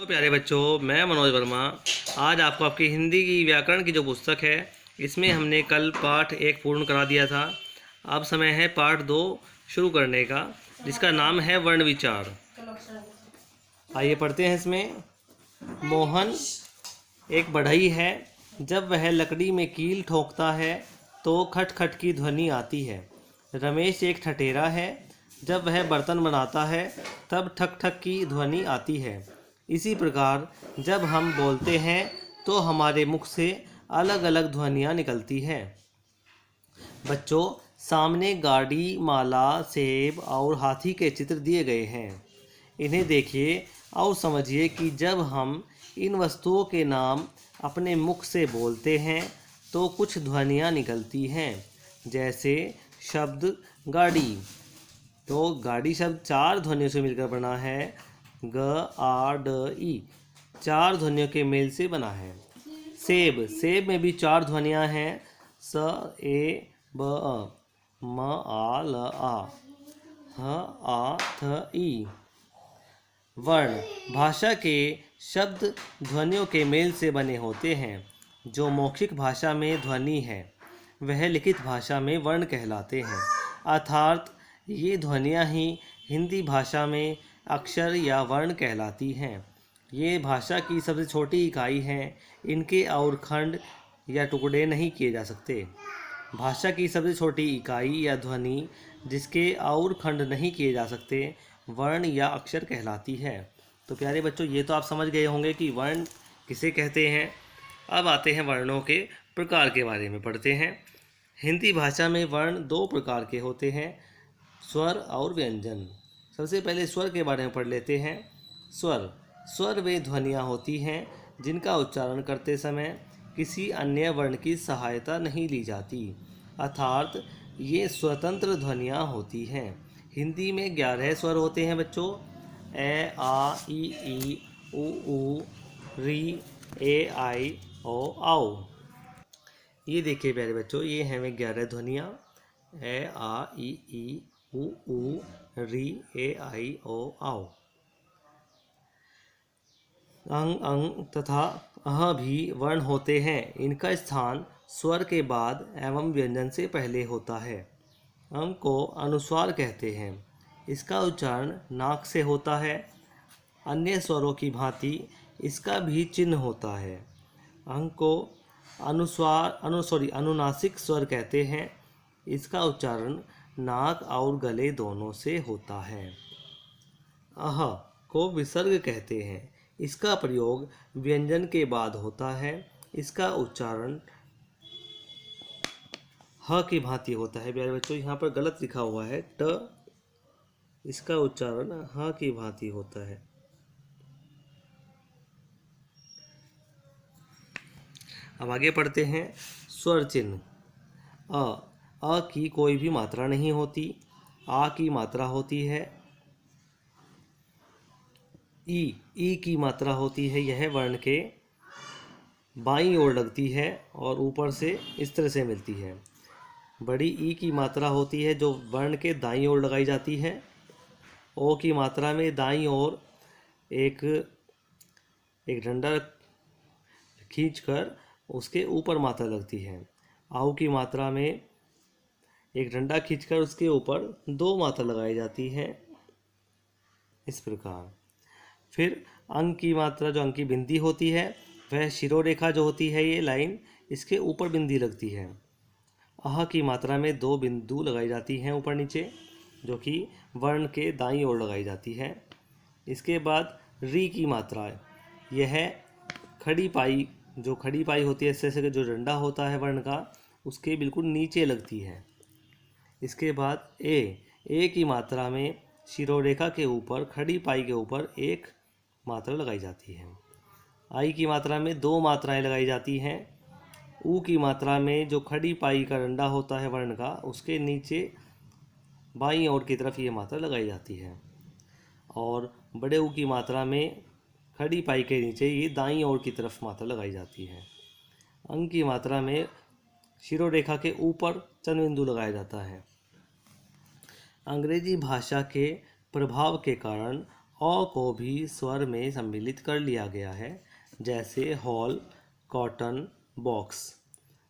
प्यारे बच्चों, मैं मनोज वर्मा आज आपको आपकी हिंदी की व्याकरण की जो पुस्तक है इसमें हमने कल पाठ 1 पूर्ण करा दिया था। अब समय है पाठ 2 शुरू करने का, जिसका नाम है वर्ण विचार। आइए पढ़ते हैं इसमें। मोहन एक बढ़ई है। जब वह लकड़ी में कील ठोकता है तो खट खट की ध्वनि आती है। रमेश एक ठठेरा है। जब वह बर्तन बनाता है तब ठक ठक की ध्वनि आती है। इसी प्रकार जब हम बोलते हैं तो हमारे मुख से अलग अलग ध्वनियाँ निकलती हैं। बच्चों, सामने गाड़ी, माला, सेब और हाथी के चित्र दिए गए हैं। इन्हें देखिए और समझिए कि जब हम इन वस्तुओं के नाम अपने मुख से बोलते हैं तो कुछ ध्वनियाँ निकलती हैं। जैसे शब्द गाड़ी, तो गाड़ी शब्द 4 ध्वनियों से मिलकर बना है। ग, आ, ड, ई 4 ध्वनियों के मेल से बना है। सेब, सेब में भी 4 ध्वनियाँ हैं। स, ए, ब, अ, म, आ, ल, आ, ह, आ, थ, ई। वर्ण, भाषा के शब्द ध्वनियों के मेल से बने होते हैं। जो मौखिक भाषा में ध्वनि है वह लिखित भाषा में वर्ण कहलाते हैं। अर्थात ये ध्वनियाँ ही हिंदी भाषा में अक्षर या वर्ण कहलाती हैं। ये भाषा की सबसे छोटी इकाई हैं। इनके और खंड या टुकड़े नहीं किए जा सकते। भाषा की सबसे छोटी इकाई या ध्वनि जिसके और खंड नहीं किए जा सकते वर्ण या अक्षर कहलाती है। तो प्यारे बच्चों, ये तो आप समझ गए होंगे कि वर्ण किसे कहते हैं। अब आते हैं वर्णों के प्रकार के बारे में पढ़ते हैं। हिंदी भाषा में वर्ण 2 प्रकार के होते हैं, स्वर और व्यंजन। सबसे पहले स्वर के बारे में पढ़ लेते हैं। स्वर, स्वर वे ध्वनियाँ होती हैं जिनका उच्चारण करते समय किसी अन्य वर्ण की सहायता नहीं ली जाती, अर्थात ये स्वतंत्र ध्वनियाँ होती हैं। हिंदी में 11 स्वर होते हैं बच्चों। ए, आ, ई, उ, री, ए, आई, ओ, आओ। ये देखिए प्यारे बच्चों, ये हैं वे 11 ध्वनियाँ। ए, आ, ई, उ, री, ए, आई, ओ, आओ। अंग, अंग तथा अह भी वर्ण होते हैं। इनका स्थान स्वर के बाद एवं व्यंजन से पहले होता है। अंग को अनुस्वार कहते हैं। इसका उच्चारण नाक से होता है। अन्य स्वरों की भांति इसका भी चिन्ह होता है। अंग को अनुनासिक स्वर कहते हैं। इसका उच्चारण नाक और गले दोनों से होता है। अह को विसर्ग कहते हैं। इसका प्रयोग व्यंजन के बाद होता है। इसका उच्चारण ह की भांति होता है। प्यारे बच्चों, यहाँ पर गलत लिखा हुआ है ट, इसका उच्चारण ह की भांति होता है। अब आगे पढ़ते हैं। स्वर चिन्ह। अ की कोई भी मात्रा नहीं होती। आ की मात्रा होती है। ई की मात्रा होती है। यह वर्ण के बाईं ओर लगती है और ऊपर से इस तरह से मिलती है। बड़ी ई की मात्रा होती है जो वर्ण के दाईं ओर लगाई जाती है। ओ की मात्रा में दाईं ओर एक डंडा खींचकर उसके ऊपर मात्रा लगती है। आऊ की मात्रा में एक डंडा खींचकर उसके ऊपर 2 मात्रा लगाई जाती है, इस प्रकार। फिर अंग की मात्रा, जो अंग की बिंदी होती है, वह शिरोरेखा जो होती है, ये लाइन, इसके ऊपर बिंदी लगती है। अह की मात्रा में 2 बिंदु लगाई जाती हैं ऊपर नीचे, जो कि वर्ण के दाईं ओर लगाई जाती है। इसके बाद री की मात्रा, यह खड़ी पाई, जो खड़ी पाई होती है, इससे जो डंडा होता है वर्ण का, उसके बिल्कुल नीचे लगती है। इसके बाद ए की मात्रा में शिरोरेखा के ऊपर, खड़ी पाई के ऊपर 1 मात्रा लगाई जाती है। आई की मात्रा में 2 मात्राएं लगाई जाती हैं। ऊ की मात्रा में जो खड़ी पाई का डंडा होता है वर्ण का, उसके नीचे बाईं ओर की तरफ ये मात्रा लगाई जाती है। और बड़े ऊ की मात्रा में खड़ी पाई के नीचे ये दाईं ओर की तरफ मात्रा लगाई जाती है। अंग की मात्रा में शिरोरेखा के ऊपर चंद्र बिंदु लगाया जाता है। अंग्रेजी भाषा के प्रभाव के कारण अ को भी स्वर में सम्मिलित कर लिया गया है, जैसे hall, cotton, box,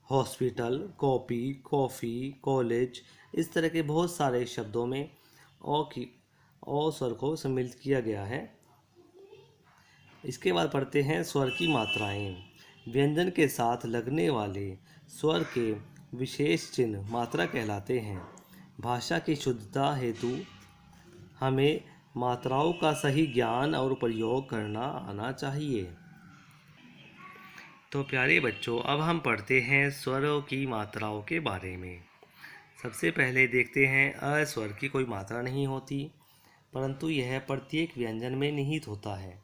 hospital, copy, coffee, college. इस तरह के बहुत सारे शब्दों में अ स्वर को सम्मिलित किया गया है। इसके बाद पढ़ते हैं स्वर की मात्राएं। व्यंजन के साथ लगने वाले स्वर के विशेष चिन्ह मात्रा कहलाते हैं। भाषा की शुद्धता हेतु हमें मात्राओं का सही ज्ञान और प्रयोग करना आना चाहिए। तो प्यारे बच्चों, अब हम पढ़ते हैं स्वरों की मात्राओं के बारे में। सबसे पहले देखते हैं अ स्वर की कोई मात्रा नहीं होती, परंतु यह प्रत्येक व्यंजन में निहित होता है।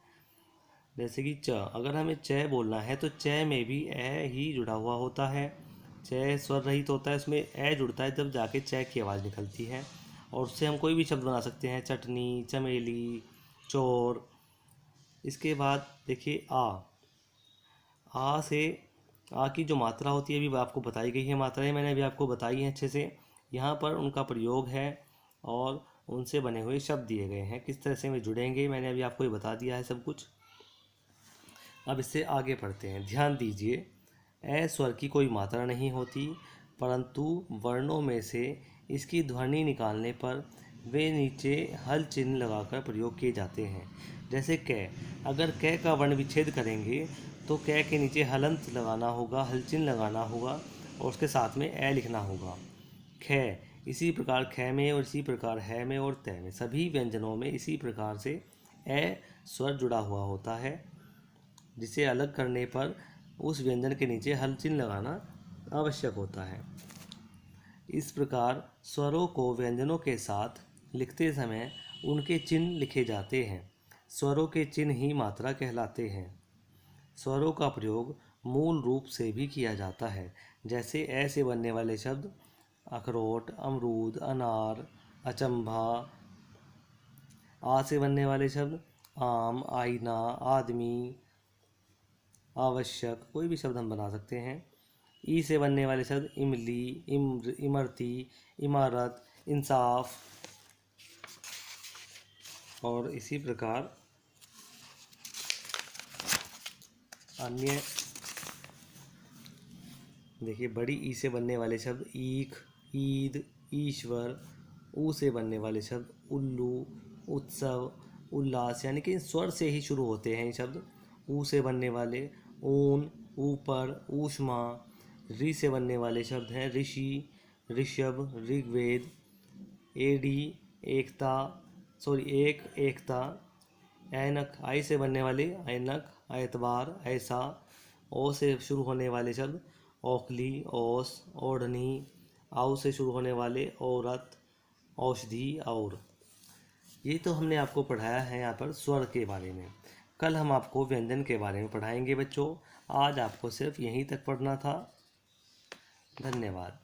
जैसे कि च, अगर हमें च बोलना है तो च में भी ए ही जुड़ा हुआ होता है। च स्वर रहित होता है, उसमें ए जुड़ता है, तब जाके च की आवाज़ निकलती है और उससे हम कोई भी शब्द बना सकते हैं, चटनी, चमेली, चोर। इसके बाद देखिए आ से आ की जो मात्रा होती है अभी आपको बताई गई है, मात्राएं मैंने अभी आपको बताई हैं अच्छे से। यहाँ पर उनका प्रयोग है और उनसे बने हुए शब्द दिए गए हैं, किस तरह से वे जुड़ेंगे मैंने अभी आपको ये बता दिया है सब कुछ। अब इससे आगे पढ़ते हैं। ध्यान दीजिए, ए स्वर की कोई मात्रा नहीं होती, परंतु वर्णों में से इसकी ध्वनि निकालने पर वे नीचे हल चिन्ह लगाकर प्रयोग किए जाते हैं। जैसे क, अगर क का वर्ण विच्छेद करेंगे तो क के नीचे हलंत लगाना होगा, हल चिन्ह लगाना होगा और उसके साथ में ए लिखना होगा। ख, इसी प्रकार ख में और इसी प्रकार है में और तय में, सभी व्यंजनों में इसी प्रकार से ए स्वर जुड़ा हुआ होता है, जिसे अलग करने पर उस व्यंजन के नीचे हल चिन्ह लगाना आवश्यक होता है। इस प्रकार स्वरों को व्यंजनों के साथ लिखते समय उनके चिन्ह लिखे जाते हैं। स्वरों के चिन्ह ही मात्रा कहलाते हैं। स्वरों का प्रयोग मूल रूप से भी किया जाता है, जैसे ए से बनने वाले शब्द अखरोट, अमरूद, अनार, अचंभा। आ से बनने वाले शब्द आम, आईना, आदमी, आवश्यक, कोई भी शब्द हम बना सकते हैं। ई से बनने वाले शब्द इमली, इम्र, इमरती, इमारत, इंसाफ। और इसी प्रकार अन्य देखिए, बड़ी ई से बनने वाले शब्द ईख, ईद, ईश्वर। ऊ से बनने वाले शब्द उल्लू, उत्सव, उल्लास, यानी कि स्वर से ही शुरू होते हैं ये शब्द। ऊ से बनने वाले ऊन, ऊपर, ऊष्मा। री से बनने वाले शब्द हैं ऋषि, ऋषभ, ऋग्वेद। एडी, एकता, एकता। ऐनक, आई से बनने वाले ऐनक, एतबार, ऐसा। ओ से शुरू होने वाले शब्द औखली, औस, ओढ़नी। आउ से शुरू होने वाले औरत, औषधि, और। ये तो हमने आपको पढ़ाया है यहाँ पर स्वर के बारे में। कल हम आपको व्यंजन के बारे में पढ़ाएंगे बच्चों। आज आपको सिर्फ यहीं तक पढ़ना था। धन्यवाद।